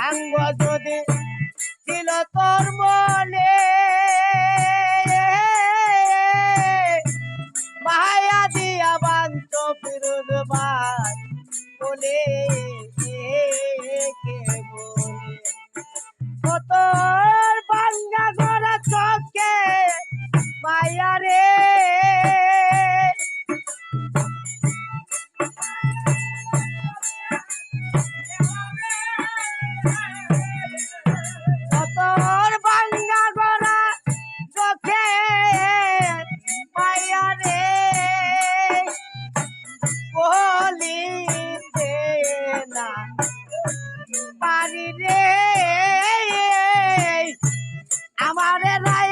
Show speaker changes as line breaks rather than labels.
সাঙ্গ যদি ছিল তোর মনে মায়া দিয়া বাঞ্চ ফিরুদ ভাই বলে কে বলে ও তোর বাঙ্গা গড়া চোখে মায়া রে তোর বাঙ্গা গড়া চোখে মায়া রে বলিতে না পারি রে আমারে রাই